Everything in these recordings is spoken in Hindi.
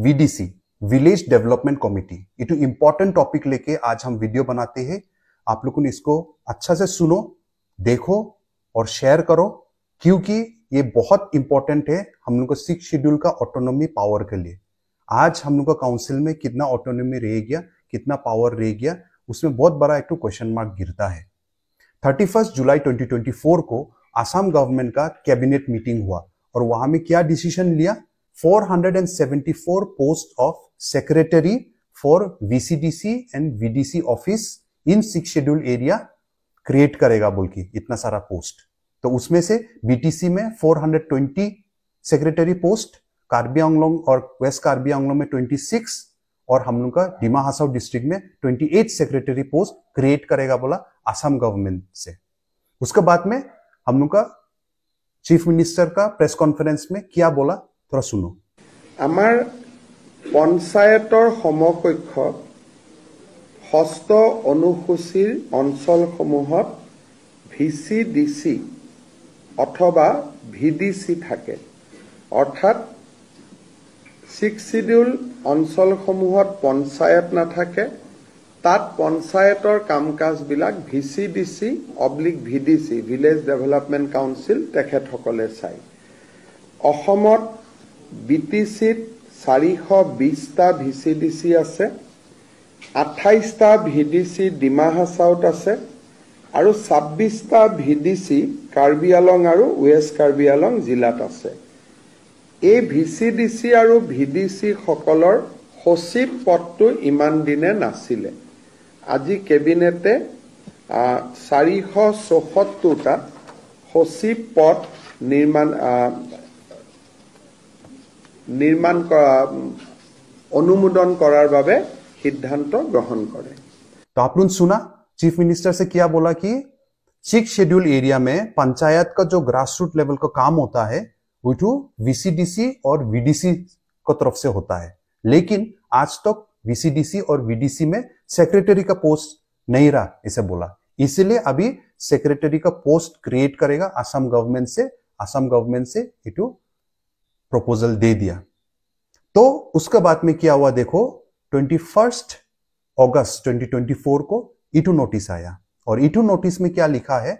वीडीसी, विलेज डेवलपमेंट कमिटी, ये तो इंपॉर्टेंट टॉपिक लेके आज हम वीडियो बनाते हैं। आप लोगों ने इसको अच्छा से सुनो, देखो और शेयर करो, क्योंकि ये बहुत इंपॉर्टेंट है हम लोग को 6 शेड्यूल का ऑटोनॉमी पावर के लिए। आज हम लोग का काउंसिल में कितना ऑटोनॉमी रह गया, कितना पावर रह गया, उसमें बहुत बड़ा एक क्वेश्चन मार्क गिरता है। 31 जुलाई 2024 को असम गवर्नमेंट का कैबिनेट मीटिंग हुआ और वहां में क्या डिसीजन लिया, 474 post of secretary for VCDC and VDC office in 6 schedule area create करेगा बोल के, इतना सारा पोस्ट। तो उसमें से बीटीसी में 420 सेक्रेटरी पोस्ट, कार्बी आंगलोंग और वेस्ट कार्बी आंगलोंग में 26 और हम लोग का डिमा हासाओ डिस्ट्रिक्ट में 28 सेक्रेटरी पोस्ट क्रिएट करेगा बोला असम गवर्नमेंट से। उसके बाद में हम लोग का चीफ मिनिस्टर का प्रेस कॉन्फ्रेंस में क्या बोला, थोड़ा सुनो। आमार पंचायतर समकक्ष षष्ठ अनुसूचीर अंचलসমূहत VCDC अथवा VDC থাকে, अर्थात 6 शेड्यूल अंचलসমূहत पंचायत नाথাকে, তাত पंचायतर काम काज बिलाक VCDC / VDC village development council तेखेतসকলে চাই। অসমত BTCত 420টা VCDC আছে, 28টা VDC ডিমা হাছাওত আছে আৰু 26টা VDC কাৰ্বি আলং আৰু ৱেষ্ট কাৰ্বি আলং জিলাত আছে। এই VCDC আৰু VDC সকলৰ সচিব পদটো ইমান দিনে নাছিলে। আজি কেবিনেটে 474টা সচিব পদ নিৰ্মাণ অনুমোদন কৰাৰ বাবে সিদ্ধান্ত গ্ৰহণ কৰে। तो आप लोगों ने सुना चीफ मिनिस्टर से क्या बोला कि 6 शेड्यूल एरिया में पंचायत का जो ग्रास रूट लेवल का काम होता है वो तो VCDC और VDC को तरफ से होता है, लेकिन आज तक VCDC और VDC में सेक्रेटरी का पोस्ट नहीं रहा, इसे बोला। इसलिए अभी सेक्रेटरी का पोस्ट क्रिएट करेगा असम गवर्नमेंट से। असम गवर्नमेंट से इटू प्रपोजल दे दिया। तो उसके बाद में क्या हुआ देखो, 21 अगस्त 2024 को इटू नोटिस आया और इटू नोटिस में क्या लिखा है,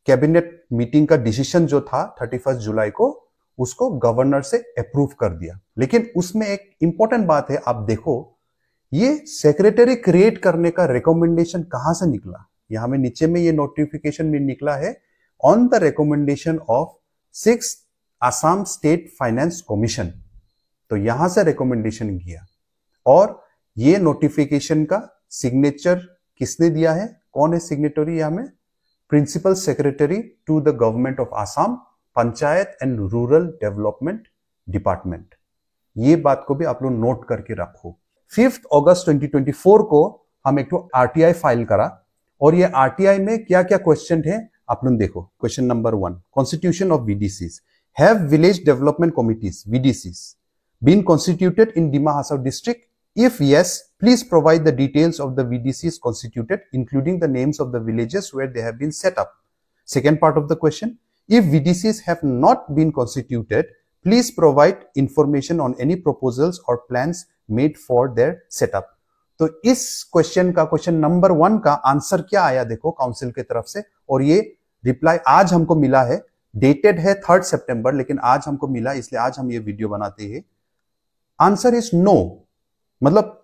कैबिनेट मीटिंग का डिसीजन जो था 31 जुलाई को, उसको गवर्नर से अप्रूव कर दिया। लेकिन उसमें एक इंपॉर्टेंट बात है, आप देखो ये सेक्रेटरी क्रिएट करने का रिकमेंडेशन कहां से निकला। यहां में नीचे में ये नोटिफिकेशन में निकला है, on the recommendation of 6th Assam state finance commission. तो यहां से रिकमेंडेशन किया और ये नोटिफिकेशन का सिग्नेचर किसने दिया है, कौन है सिग्नेटरी यहां में, principal secretary to the government of Assam, panchayat and rural development department. ये बात को भी आप लोग नोट करके रखो। 5 अगस्त 2024 को हम एक RTI फाइल करा और ये RTI में क्या क्या क्वेश्चन है आप लोग देखो। Question number 1, constitution of VDCs, have village development committees VDCs been constituted in Dima Hasao district? If yes, please provide the details of the VDCs constituted, including the names of the villages where they have been set up. Second part of the question, if VDCs have not been constituted, please provide information on any proposals or plans made for their setup. तो इस क्वेश्चन का, क्वेश्चन नंबर 1 का आंसर क्या आया देखो काउंसिल की तरफ से, और ये रिप्लाई आज हमको मिला है, डेटेड है 3 सितंबर, लेकिन आज हमको मिला, इसलिए आज हम ये वीडियो बनाते हैं। आंसर इज नो, मतलब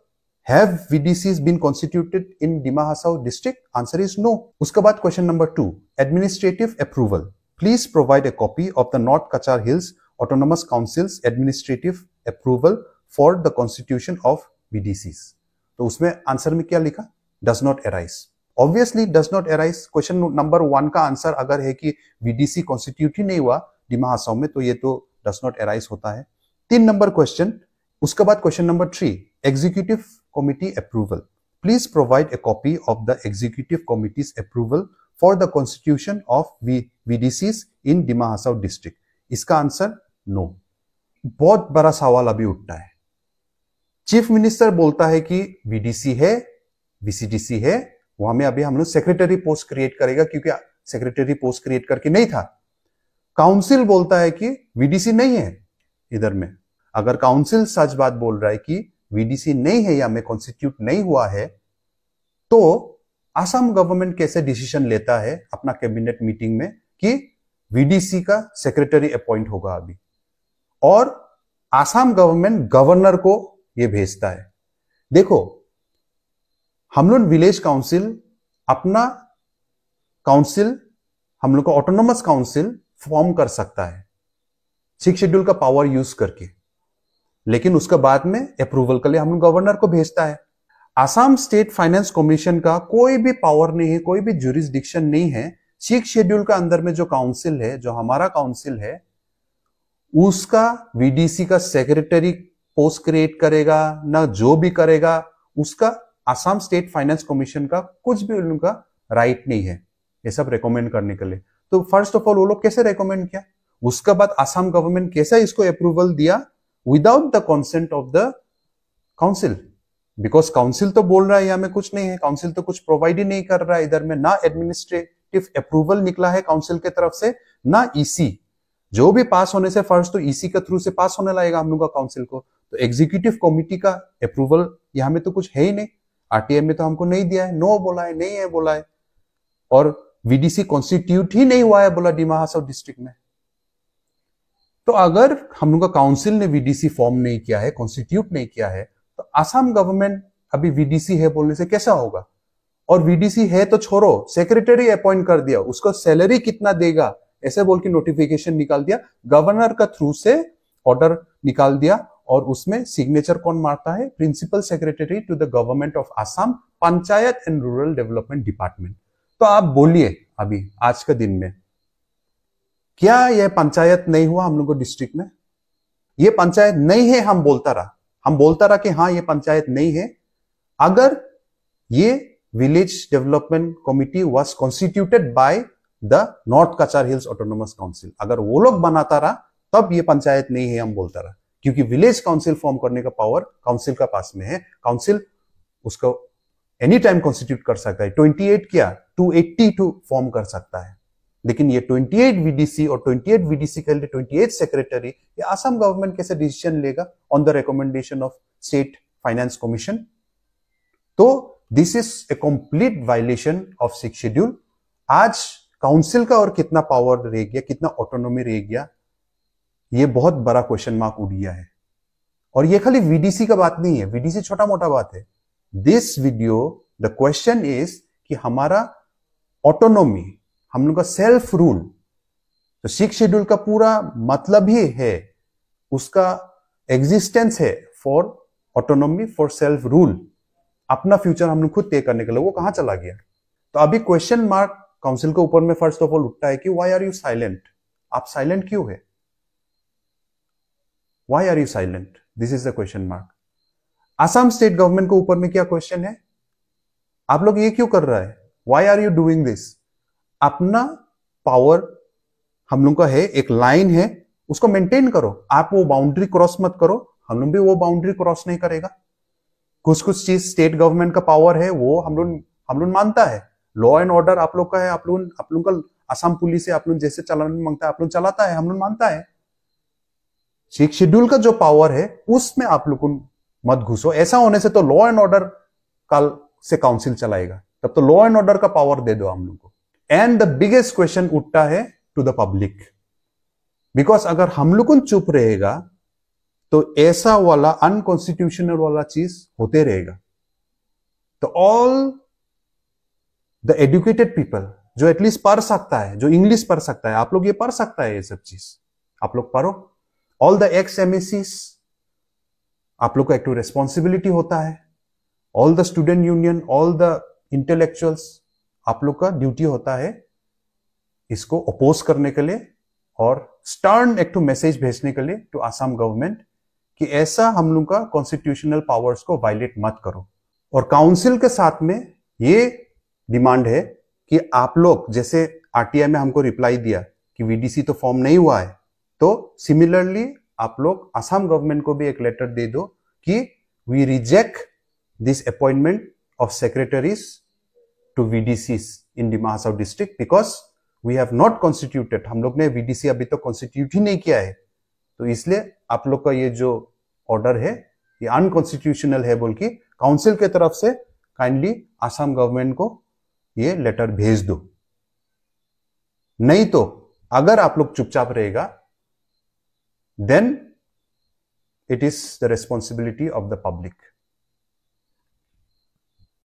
have VDCs been constituted in Dima Hasao district? Answer is no. उसके बाद question number 2, administrative approval. Please provide a copy of the North Kachar Hills Autonomous Council's administrative approval for the constitution of VDCs. तो उसमें आंसर में क्या लिखा, does not arise. Obviously does not arise. Question number 1 का आंसर अगर है कि VDC कॉन्स्टिट्यूट ही नहीं हुआ डिमा हासाओ में, तो ये तो does not arise होता है। 3 नंबर क्वेश्चन, उसके बाद question number 3, executive committee approval. Please provide a copy of the executive committees approval for the constitution of VDCs in Dima Hasao district. इसका आंसर नो। बहुत बड़ा सवाल अभी उठता है, चीफ मिनिस्टर बोलता है कि VDC है, VCDC है, वहां में अभी हम लोग सेक्रेटरी पोस्ट क्रिएट करेगा, क्योंकि सेक्रेटरी पोस्ट क्रिएट करके नहीं था। काउंसिल बोलता है कि VDC नहीं है इधर में। अगर काउंसिल सच बात बोल रहा है कि वीडीसी नहीं है या में कॉन्स्टिट्यूट नहीं हुआ है, तो असम गवर्नमेंट कैसे डिसीजन लेता है अपना कैबिनेट मीटिंग में कि वीडीसी का सेक्रेटरी अपॉइंट होगा अभी, और असम गवर्नमेंट गवर्नर को यह भेजता है। देखो, हम लोग विलेज काउंसिल अपना काउंसिल, हम लोग को ऑटोनोमस काउंसिल फॉर्म कर सकता है 6 शेड्यूल का पावर यूज करके, लेकिन उसके बाद में अप्रूवल के लिए हम लोग गवर्नर को भेजता है। असम स्टेट फाइनेंस कमीशन का कोई भी पावर नहीं है, कोई भी जुरिस्डिक्शन नहीं है 6 शेड्यूल का अंदर में जो काउंसिल है, जो हमारा काउंसिल है, उसका वीडीसी का सेक्रेटरी पोस्ट क्रिएट करेगा ना, जो भी करेगा उसका असम स्टेट फाइनेंस कमीशन का कुछ भी उनका राइट नहीं है ये सब रेकमेंड करने के लिए। तो फर्स्ट ऑफ ऑल वो लोग कैसे रेकमेंड किया, उसके बाद असम गवर्नमेंट कैसे इसको अप्रूवल दिया without the consent of the council, because council तो बोल रहा है यहाँ में कुछ नहीं है, काउंसिल तो कुछ प्रोवाइड ही नहीं कर रहा है, इधर में ना एडमिनिस्ट्रेटिव अप्रूवल निकला है काउंसिल के तरफ से, ना ईसी। जो भी पास होने से फर्स्ट तो ईसी के थ्रू से पास होने लगेगा हम लोग का काउंसिल को, तो एग्जीक्यूटिव कमिटी का अप्रूवल यहाँ में तो कुछ है ही नहीं, आरटीआई में तो हमको नहीं दिया है, नो बोला है, नहीं है बोला है, और वीडीसी कॉन्स्टिट्यूट ही नहीं हुआ है बोला डिमा हासाओ डिस्ट्रिक्ट में। तो अगर हम लोग का काउंसिल ने वीडीसी फॉर्म नहीं किया है, कॉन्स्टिट्यूट नहीं किया है, तो असम गवर्नमेंट अभी वीडीसी है बोलने से कैसा होगा? और वीडीसी है तो छोड़ो, सेक्रेटरी अपॉइंट कर दिया, उसको सैलरी कितना देगा ऐसे बोल के नोटिफिकेशन निकाल दिया, गवर्नर का थ्रू से ऑर्डर निकाल दिया, और उसमें सिग्नेचर कौन मारता है? Principal secretary to the government of Assam, panchayat and rural development department. तो आप बोलिए अभी आज के दिन में क्या यह पंचायत नहीं हुआ हम लोग को डिस्ट्रिक्ट में? ये पंचायत नहीं है, हम बोलता रहा कि हाँ ये पंचायत नहीं है। अगर ये village development committee was constituted by the North Cachar Hills autonomous council, अगर वो लोग बनाता रहा तब ये पंचायत नहीं है हम बोलता रहा, क्योंकि विलेज काउंसिल फॉर्म करने का पावर काउंसिल का पास में है। काउंसिल उसको एनी टाइम कॉन्स्टिट्यूट कर सकता है, 28 क्या 282 फॉर्म कर सकता है, लेकिन ये 28 वीडीसी और 28 वीडीसी के लिए 28 सेक्रेटरी, ये असम गवर्नमेंट कैसे डिसीजन लेगा on the recommendation of state finance commission? तो this is a complete violation of 6 schedule. आज काउंसिल का और कितना पावर रह गया, कितना ऑटोनॉमी रह गया, ये बहुत बड़ा क्वेश्चन मार्क उठ गया है। और ये खाली वीडीसी का बात नहीं है, वीडीसी छोटा मोटा बात है। This video the question is कि हमारा ऑटोनॉमी, हम लोग का सेल्फ रूल, तो 6 शेड्यूल का पूरा मतलब ही है, उसका एग्जिस्टेंस है for autonomy, for self rule, अपना फ्यूचर हम लोग खुद तय करने के लिए, वो कहां चला गया? तो अभी क्वेश्चन मार्क काउंसिल के ऊपर में फर्स्ट ऑफ ऑल उठता है कि व्हाई आर यू साइलेंट? आप साइलेंट क्यों है? Why are you silent? This is the question mark. Assam state government के ऊपर में क्या क्वेश्चन है? आप लोग ये क्यों कर रहा है? Why are you doing this? अपना पावर हम लोग का है, एक लाइन है, उसको मेंटेन करो, आप वो बाउंड्री क्रॉस मत करो, हम लोग भी वो बाउंड्री क्रॉस नहीं करेगा। कुछ कुछ चीज स्टेट गवर्नमेंट का पावर है, वो हम लोग मानता है, लॉ एंड ऑर्डर आप लोग का है, आप लोग का असम पुलिस है, आप लोग जैसे चलाने मांगता है आप लोग चलाता है, हम लोग मानता है। 6 शेड्यूल का जो पावर है उसमें आप लोग मत घुसो। ऐसा होने से तो लॉ एंड ऑर्डर कल से काउंसिल चलाएगा, तब तो लॉ एंड ऑर्डर का पावर दे दो हम लोग को। एंड द बिगेस्ट क्वेश्चन उठता है टू द पब्लिक, बिकॉज अगर हम लोग चुप रहेगा तो ऐसा वाला अनकॉन्स्टिट्यूशनल वाला चीज होते रहेगा। तो ऑल द एजुकेटेड पीपल जो एटलीस्ट पढ़ सकता है, जो इंग्लिश पढ़ सकता है, आप लोग ये पढ़ सकता है, ये सब चीज आप लोग पढ़ो। ऑल द एक्स एमएसीज, आप लोग का एक तो रेस्पॉन्सिबिलिटी होता है। All the student union, all the intellectuals, आप लोग का ड्यूटी होता है इसको अपोज करने के लिए और स्टर्न एक मैसेज भेजने के लिए टू असम गवर्नमेंट कि ऐसा हम लोग का कॉन्स्टिट्यूशनल पावर्स को वायलेट मत करो। और काउंसिल के साथ में ये डिमांड है कि आप लोग, जैसे आरटीआई में हमको रिप्लाई दिया कि वीडीसी तो फॉर्म नहीं हुआ है, तो सिमिलरली आप लोग असम गवर्नमेंट को भी एक लेटर दे दो कि we reject this appointment of secretaries to VDCs in Dima Hasao district because we have not constituted. हम लोग ने वीडीसी अभी तक कॉन्स्टिट्यूट ही नहीं किया है, तो इसलिए आप लोग का ये जो ऑर्डर है ये अनकॉन्स्टिट्यूशनल है बोल के काउंसिल के तरफ से काइंडली आसाम गवर्नमेंट को ये लेटर भेज दो। नहीं तो अगर आप लोग चुपचाप रहेगा then it is the responsibility of the public.